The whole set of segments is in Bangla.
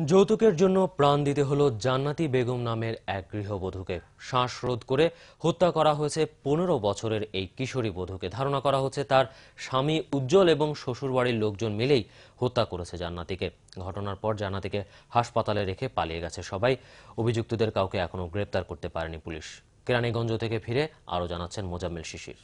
যৌতুকের জন্য প্রাণ দিতে হলো জান্নাতি বেগম নামের এক গৃহবধূকে। শ্বাসরোধ করে হত্যা করা হয়েছে 15 বছরের এই কিশোরী বধূকে। ধারণা করা হচ্ছে তার স্বামী উজ্জ্বল এবং শ্বশুরবাড়ির লোকজন মিলেই হত্যা করেছে জান্নাতিকে। ঘটনার পর জান্নাতিকে হাসপাতালে রেখে পালিয়ে গেছে সবাই। অভিযুক্তদের কাউকে এখনো গ্রেপ্তার করতে পারেনি পুলিশ। কেরানীগঞ্জ থেকে ফিরে আরও জানাচ্ছেন মোজাম্মেল শিশির।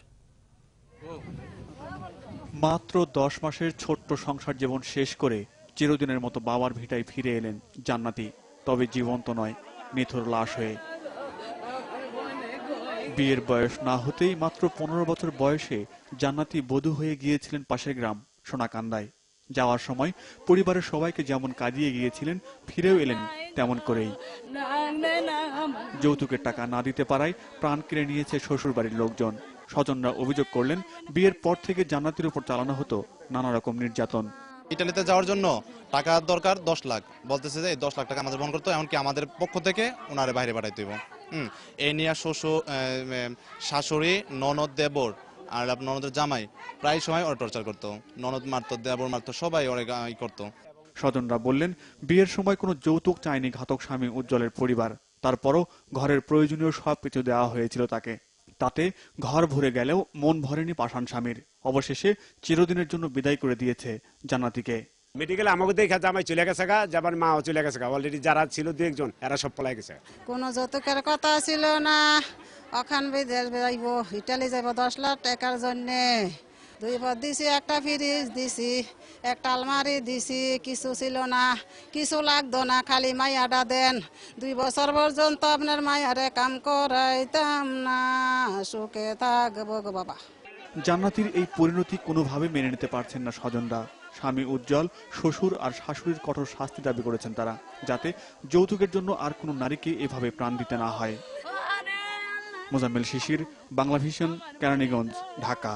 মাত্র 10 মাসের ছোট্ট সংসার জীবন শেষ করে চিরদিনের মতো বাবার ভিটায় ফিরে এলেন জান্নাতি। তবে জীবন্ত নয়, নিথর লাশ হয়ে। বিয়ের বয়স না হতেই মাত্র 15 বছর বয়সে জান্নাতি বধূ হয়ে গিয়েছিলেন পাশের গ্রাম সোনাকান্দায়। যাওয়ার সময় পরিবারের সবাইকে যেমন কাঁদিয়ে গিয়েছিলেন, ফিরেও এলেন তেমন করেই। যৌতুকের টাকা না দিতে পারায় প্রাণ কেড়ে নিয়েছে শ্বশুরবাড়ির লোকজন। স্বজনরা অভিযোগ করলেন, বিয়ের পর থেকে জান্নাতির উপর চালানো হতো নানা রকম নির্যাতন। ইটালিতে যাওয়ার জন্য টাকা দরকার 10 লাখ, বলতেছে যে এই 10 লাখ টাকা আমাদের বহন করতে, এমনকি আমাদের পক্ষ থেকে ওনারে বাইরে পাঠাইতে হইব। এই নিয়ে শ্বশুর, শাশুড়ি, ননদ, দেবর আর ননদের জামাই প্রায় সময় ওরা টর্চার করতো। ননদ মারতো, দেবর মারতো, সবাই ওরা করতো। স্বজনরা বললেন, বিয়ের সময় কোনো যৌতুক চায়নি ঘাতক স্বামী উজ্জ্বলের পরিবার। তারপরও ঘরের প্রয়োজনীয় সবকিছু দেওয়া হয়েছিল তাকে। তাতে ঘর ভরে গেলেও মন ভরেনি পাষাণ স্বামীর। অবশেষে চিরদিনের জন্য বিদায় করে দিয়েছে জান্নাতিকে। মেডিকেলে আমাকে দেখা জামাই চলে গেছে গা, যাবার মাও চলে গেছে গা। অলরেডি যারা ছিল 2-1 এরা সব পলাই গেছে। কোনো যৌতুকের কথা ছিল না। ওখান বিদেশ যাইব, ইটালি যাইব 10 লাখ টাকার জন্যে। 2 বার দিছি, একটা ফ্রিজ দিছি, একটা আলমারি দিছি, কিছু ছিল না, কিছু লাগতো না, খালি মাইয়াটা দেন। 2 বছর পর্যন্ত আপনার মাইয়ারে কাম করাইতাম না, সুখে থাকবো গো বাবা। জান্নাতির এই পরিণতি কোনোভাবে মেনে নিতে পারছেন না স্বজনরা। স্বামী উজ্জ্বল, শ্বশুর আর শাশুড়ির কঠোর শাস্তি দাবি করেছেন তারা, যাতে যৌতুকের জন্য আর কোনো নারীকে এভাবে প্রাণ দিতে না হয়। মোজাম্মেল শিশির, বাংলাভিশন, কেরানীগঞ্জ, ঢাকা।